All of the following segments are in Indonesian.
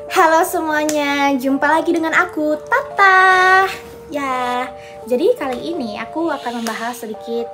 Halo semuanya, jumpa lagi dengan aku, Tata. Ya, jadi kali ini aku akan membahas sedikit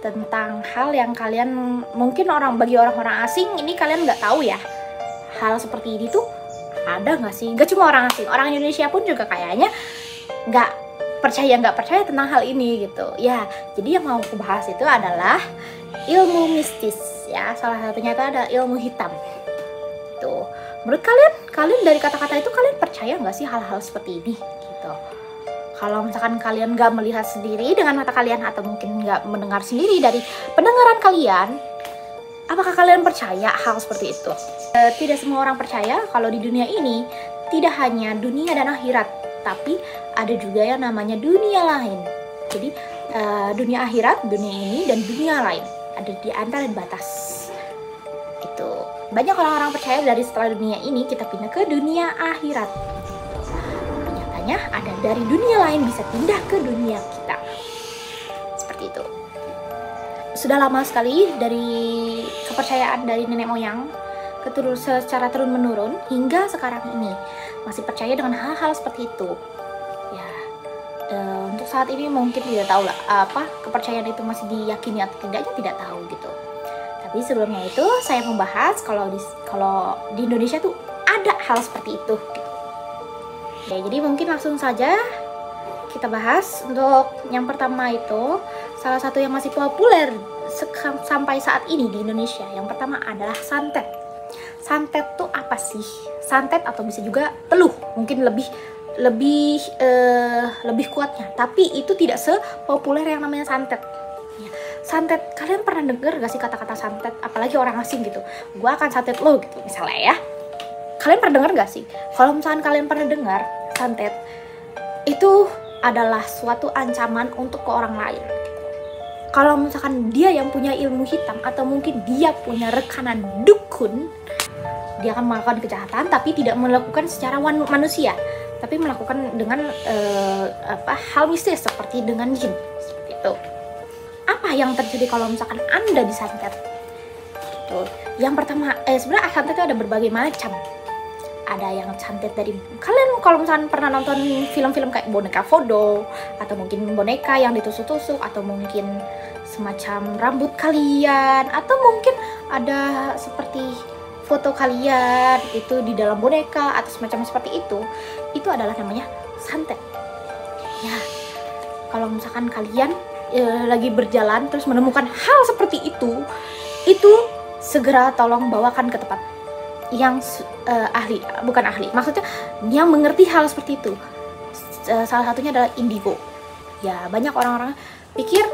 tentang hal yang kalian mungkin bagi orang-orang asing ini kalian nggak tahu ya. Hal seperti ini tuh ada nggak sih? Gak cuma orang asing, orang Indonesia pun juga kayaknya nggak percaya tentang hal ini gitu. Ya, jadi yang mau aku bahas itu adalah ilmu mistis ya. Salah satunya itu ada ilmu hitam. Tuh. Menurut kalian dari kata-kata itu kalian percaya nggak sih hal-hal seperti ini gitu? Kalau misalkan kalian nggak melihat sendiri dengan mata kalian atau mungkin nggak mendengar sendiri dari pendengaran kalian, apakah kalian percaya hal seperti itu? Tidak semua orang percaya kalau di dunia ini tidak hanya dunia dan akhirat, tapi ada juga yang namanya dunia lain. Jadi dunia akhirat, dunia ini dan dunia lain ada di antara batas. Itu banyak orang-orang percaya dari setelah dunia ini kita pindah ke dunia akhirat. Nyatanya ada dari dunia lain bisa pindah ke dunia kita. Seperti itu. Sudah lama sekali dari kepercayaan dari nenek moyang secara turun menurun hingga sekarang ini masih percaya dengan hal-hal seperti itu. Ya, untuk saat ini mungkin tidak tahu lah apa kepercayaan itu masih diyakini atau tidaknya tidak tahu gitu. Tapi sebelumnya itu saya membahas kalau di Indonesia tuh ada hal seperti itu. Ya, jadi mungkin langsung saja kita bahas. Untuk yang pertama itu salah satu yang masih populer sampai saat ini di Indonesia. Yang pertama adalah santet. Santet tuh apa sih? Santet atau bisa juga teluh, mungkin lebih kuatnya. Tapi itu tidak sepopuler yang namanya santet. Santet, kalian pernah denger gak sih kata-kata santet? Apalagi orang asing gitu, gua akan santet lo gitu misalnya ya. Kalian pernah denger gak sih? Kalau misalkan kalian pernah dengar santet, itu adalah suatu ancaman untuk ke orang lain. Kalau misalkan dia yang punya ilmu hitam atau mungkin dia punya rekanan dukun, dia akan melakukan kejahatan tapi tidak melakukan secara manusia, tapi melakukan dengan hal mistis seperti dengan jin. Seperti itu. Apa yang terjadi kalau misalkan Anda disantet? Tuh. Yang pertama, sebenarnya santet itu ada berbagai macam. Ada yang santet dari kalian kalau misalkan pernah nonton film-film kayak boneka voodoo atau mungkin boneka yang ditusuk-tusuk atau mungkin semacam rambut kalian atau mungkin ada seperti foto kalian itu di dalam boneka atau semacam seperti itu adalah namanya santet. Ya, kalau misalkan kalian lagi berjalan terus menemukan hal seperti itu segera tolong bawakan ke tempat yang bukan ahli, maksudnya yang mengerti hal seperti itu. Salah satunya adalah indigo. Ya, banyak orang-orang pikir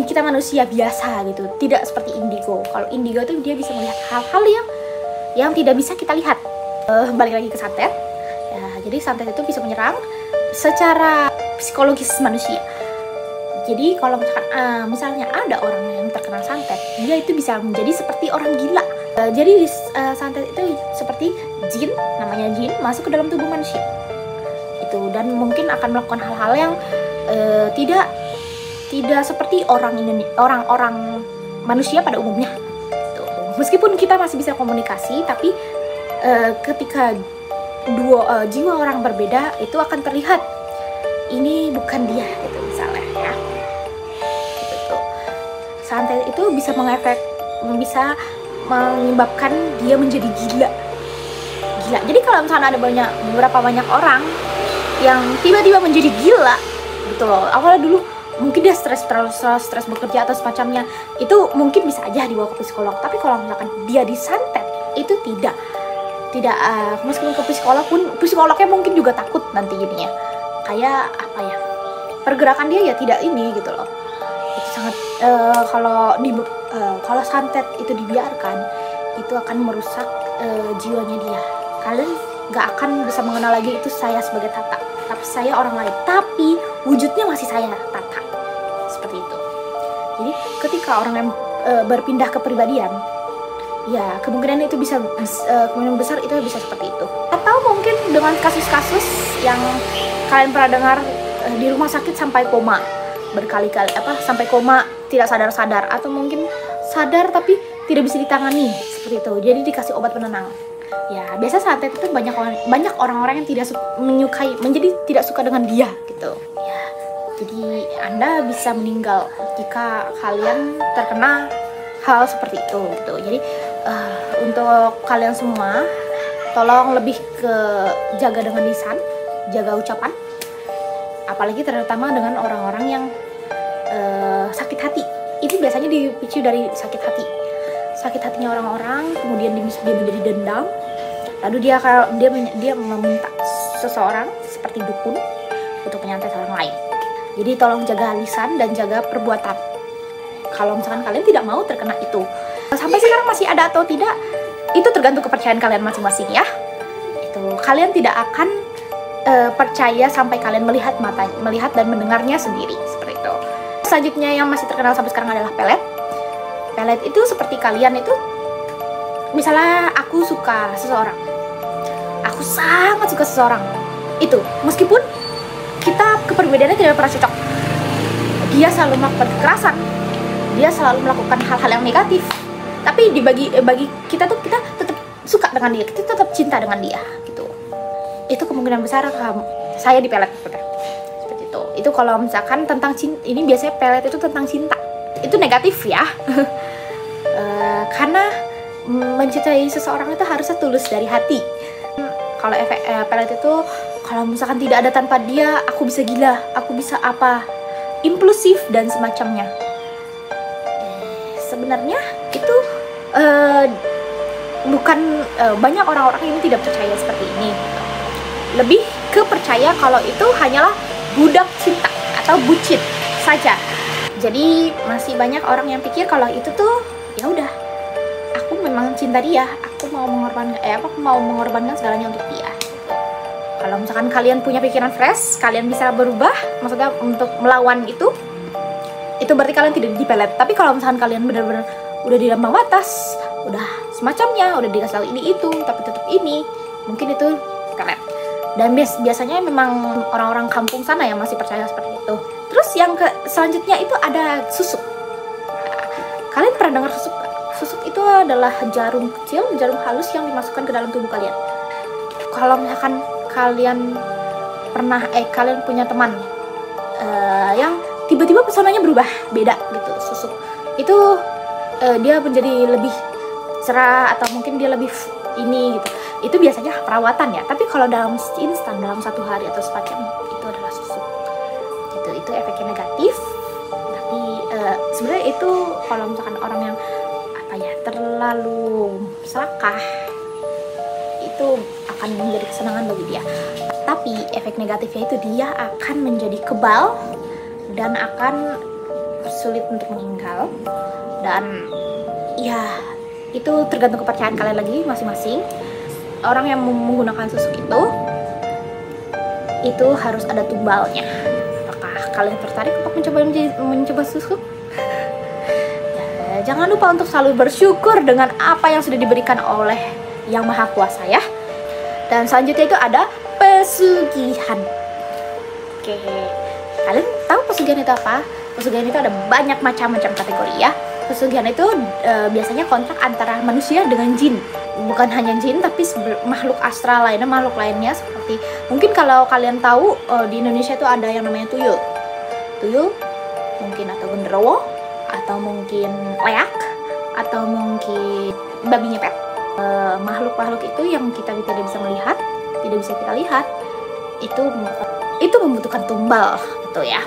kita manusia biasa gitu, tidak seperti indigo. Kalau indigo itu dia bisa melihat hal-hal yang tidak bisa kita lihat. Balik lagi ke santet. Ya, jadi santet itu bisa menyerang secara psikologis manusia. Jadi kalau misalnya ada orang yang terkena santet, dia itu bisa menjadi seperti orang gila. Jadi santet itu seperti jin, namanya jin masuk ke dalam tubuh manusia. Itu dan mungkin akan melakukan hal-hal yang tidak seperti orang manusia pada umumnya. Gitu. Meskipun kita masih bisa komunikasi, tapi ketika dua jiwa orang berbeda itu akan terlihat ini bukan dia gitu misalnya ya. Santet itu bisa menyebabkan dia menjadi gila. Jadi kalau misalnya ada beberapa banyak orang yang tiba-tiba menjadi gila gitu loh. Awalnya dulu mungkin dia stres bekerja atau semacamnya, itu mungkin bisa aja dibawa ke psikolog. Tapi kalau misalkan dia disantet, itu tidak meskipun ke psikolog pun psikolognya mungkin juga takut nanti jadinya. Kayak apa ya? Pergerakan dia ya tidak ini gitu loh. Itu sangat kalau santet itu dibiarkan itu akan merusak jiwanya dia. Kalian nggak akan bisa mengenal lagi itu saya sebagai Tata, tapi saya orang lain, tapi wujudnya masih saya Tata, seperti itu. Jadi ketika orang yang berpindah kepribadian, ya kemungkinan itu kemungkinan besar itu bisa seperti itu. Atau mungkin dengan kasus-kasus yang kalian pernah dengar di rumah sakit sampai koma berkali-kali, sampai koma tidak sadar-sadar, atau mungkin sadar tapi tidak bisa ditangani seperti itu, jadi dikasih obat penenang. Ya biasa santet itu banyak orang-orang yang tidak menyukai, menjadi tidak suka dengan dia gitu ya. Jadi Anda bisa meninggal jika kalian terkena hal seperti itu gitu. Jadi untuk kalian semua, tolong lebih ke jaga dengan lisan, jaga ucapan, apalagi terutama dengan orang-orang yang sakit hati. Itu biasanya dipicu dari sakit hatinya orang-orang, kemudian dia menjadi dendam, lalu dia meminta seseorang seperti dukun untuk menyantet orang lain. Jadi tolong jaga lisan dan jaga perbuatan. Kalau misalkan kalian tidak mau terkena itu, sampai sekarang masih ada atau tidak, itu tergantung kepercayaan kalian masing-masing ya. Itu kalian tidak akan percaya sampai kalian melihat dan mendengarnya sendiri, seperti itu. Selanjutnya yang masih terkenal sampai sekarang adalah pelet. Pelet itu seperti kalian itu, misalnya aku suka seseorang, aku sangat suka seseorang itu, meskipun kita keperbedaannya tidak pernah cocok, dia selalu melakukan kekerasan, dia selalu melakukan hal-hal yang negatif, tapi bagi kita tuh, kita tetap suka dengan dia, kita tetap cinta dengan dia gitu. Itu kemungkinan besar saya dipelet seperti itu. Itu kalau misalkan tentang cinta, ini biasanya pelet itu tentang cinta, itu negatif ya. Karena mencintai seseorang itu harusnya tulus dari hati. Kalau efek pelet itu, kalau misalkan tidak ada tanpa dia, aku bisa gila, aku bisa apa, impulsif dan semacamnya. Sebenarnya itu bukan banyak orang-orang ini tidak percaya seperti ini. Lebih ke percaya kalau itu hanyalah budak cinta atau bucin saja. Jadi masih banyak orang yang pikir kalau itu tuh ya udah, aku memang cinta dia, aku mau mengorbankan segalanya untuk dia. Kalau misalkan kalian punya pikiran fresh, kalian bisa berubah, maksudnya untuk melawan itu berarti kalian tidak dipelet. Tapi kalau misalkan kalian benar-benar udah di ambang batas, udah semacamnya, udah dikasih tahu ini itu, tapi tetap ini, mungkin itu pelet. Dan biasanya memang orang-orang kampung sana yang masih percaya seperti itu. Terus yang selanjutnya itu ada susuk. Kalian pernah dengar susuk? Susuk itu adalah jarum kecil, jarum halus yang dimasukkan ke dalam tubuh kalian. Kalau misalkan kalian punya teman yang tiba-tiba pesonanya berubah, beda gitu, susuk itu dia menjadi lebih cerah atau mungkin dia lebih ini gitu, itu biasanya perawatan ya. Tapi kalau dalam instan, dalam 1 hari atau semacam, itu adalah susuk gitu. Itu efeknya negatif. Tapi sebenarnya itu kalau misalkan orang yang terlalu serakah, itu akan menjadi kesenangan bagi dia. Tapi efek negatifnya itu dia akan menjadi kebal dan akan sulit untuk meninggal. Dan ya itu tergantung kepercayaan kalian lagi masing-masing. Orang yang menggunakan susuk itu harus ada tumbalnya. Apakah kalian tertarik untuk mencoba susuk? Jangan lupa untuk selalu bersyukur dengan apa yang sudah diberikan oleh Yang Maha Kuasa ya. Dan selanjutnya itu ada pesugihan. Oke, kalian tahu pesugihan itu apa? Pesugihan itu ada banyak macam-macam kategori ya. Pesugihan itu biasanya kontrak antara manusia dengan jin. Bukan hanya jin, tapi makhluk astral lainnya, makhluk lainnya seperti, mungkin kalau kalian tahu di Indonesia itu ada yang namanya tuyul. Tuyul mungkin, atau genderuwo, atau mungkin leak, atau mungkin babi ngepet. Makhluk-makhluk itu yang kita tidak bisa melihat, tidak bisa kita lihat, itu membutuhkan tumbal gitu ya.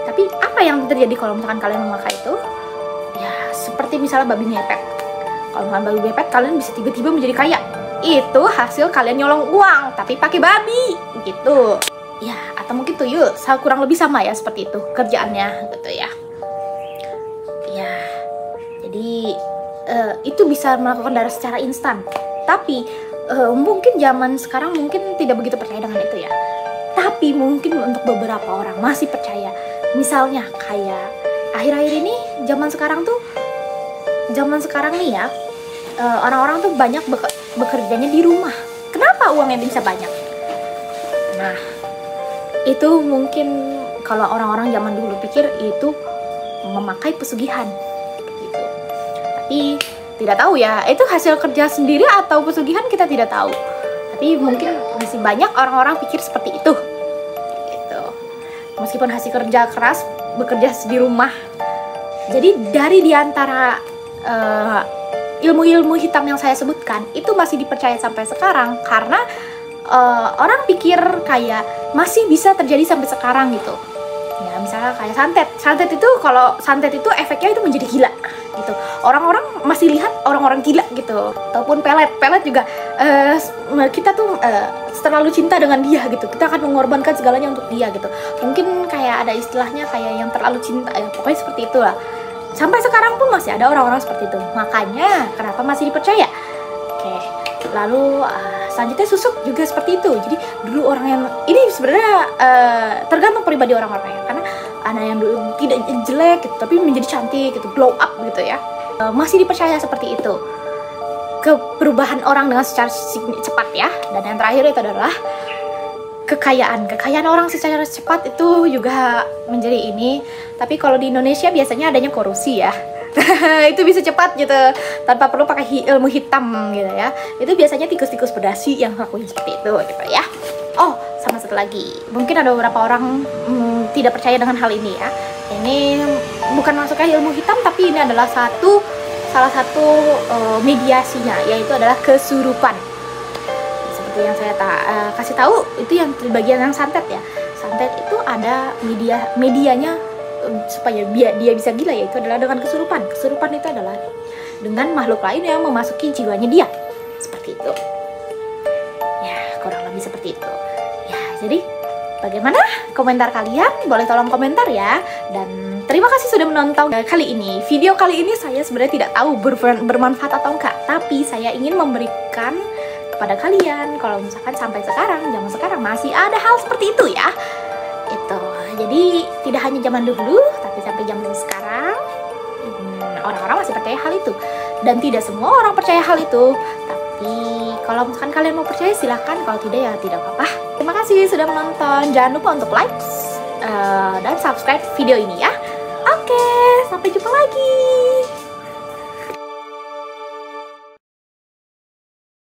Tapi apa yang terjadi kalau misalkan kalian memakai itu? Ya seperti misalnya babi ngepet. Kalau misalkan babi ngepet, kalian bisa tiba-tiba menjadi kaya. Itu hasil kalian nyolong uang tapi pakai babi gitu. Ya, atau mungkin tuyul, kurang lebih sama ya, seperti itu kerjaannya gitu ya. Ya, jadi itu bisa melakukan darah secara instan. Tapi mungkin zaman sekarang mungkin tidak begitu percaya dengan itu ya. Tapi mungkin untuk beberapa orang masih percaya. Misalnya kayak akhir-akhir ini, zaman sekarang nih ya, orang-orang tuh banyak bekerjanya di rumah. Kenapa uangnya bisa banyak? Nah, itu mungkin kalau orang-orang zaman dulu pikir itu memakai pesugihan gitu. Tapi tidak tahu ya, itu hasil kerja sendiri atau pesugihan kita tidak tahu. Tapi mungkin masih banyak orang-orang pikir seperti itu. Gitu. Meskipun hasil kerja keras, bekerja di rumah. Jadi dari diantara ilmu-ilmu hitam yang saya sebutkan itu masih dipercaya sampai sekarang karena orang pikir kayak masih bisa terjadi sampai sekarang gitu. Ya misalnya kayak santet itu, kalau santet itu efeknya itu menjadi gila gitu. Orang-orang masih lihat orang-orang gila gitu. Ataupun pelet juga kita tuh terlalu cinta dengan dia gitu. Kita akan mengorbankan segalanya untuk dia gitu. Mungkin kayak ada istilahnya kayak yang terlalu cinta ya, pokoknya seperti itulah. Sampai sekarang pun masih ada orang-orang seperti itu. Makanya kenapa masih dipercaya? Oke. Lalu selanjutnya susuk juga seperti itu. Jadi dulu orang yang ini sebenarnya tergantung pribadi orang-orangnya. Karena ada yang dulu tidak jelek gitu, tapi menjadi cantik gitu, glow up gitu ya. Masih dipercaya seperti itu. Perubahan orang dengan secara cepat ya. Dan yang terakhir itu adalah kekayaan orang secara cepat itu juga menjadi ini. Tapi kalau di Indonesia biasanya adanya korupsi ya. Itu bisa cepat gitu tanpa perlu pakai ilmu hitam gitu ya. Itu biasanya tikus-tikus berdasi yang ngelakuin seperti itu gitu ya. Oh, sama satu lagi, mungkin ada beberapa orang tidak percaya dengan hal ini ya. Ini bukan masuknya ilmu hitam, tapi ini adalah salah satu mediasinya, yaitu adalah kesurupan. Yang saya kasih tahu itu yang di bagian yang santet ya. Santet itu ada medianya supaya dia bisa gila, yaitu adalah dengan kesurupan. Kesurupan itu adalah dengan makhluk lain yang memasuki jiwanya dia. Seperti itu. Ya, kurang lebih seperti itu. Ya, jadi bagaimana komentar kalian? Boleh tolong komentar ya. Dan terima kasih sudah menonton kali ini. Video kali ini saya sebenarnya tidak tahu bermanfaat atau enggak, tapi saya ingin memberikan kepada kalian kalau misalkan sampai sekarang, zaman sekarang masih ada hal seperti itu ya. Itu. Jadi tidak hanya zaman dulu, tapi sampai zaman sekarang orang-orang masih percaya hal itu. Dan tidak semua orang percaya hal itu. Tapi kalau misalkan kalian mau percaya silahkan, kalau tidak ya tidak apa-apa. Terima kasih sudah menonton. Jangan lupa untuk like dan subscribe video ini ya. Oke, sampai jumpa lagi.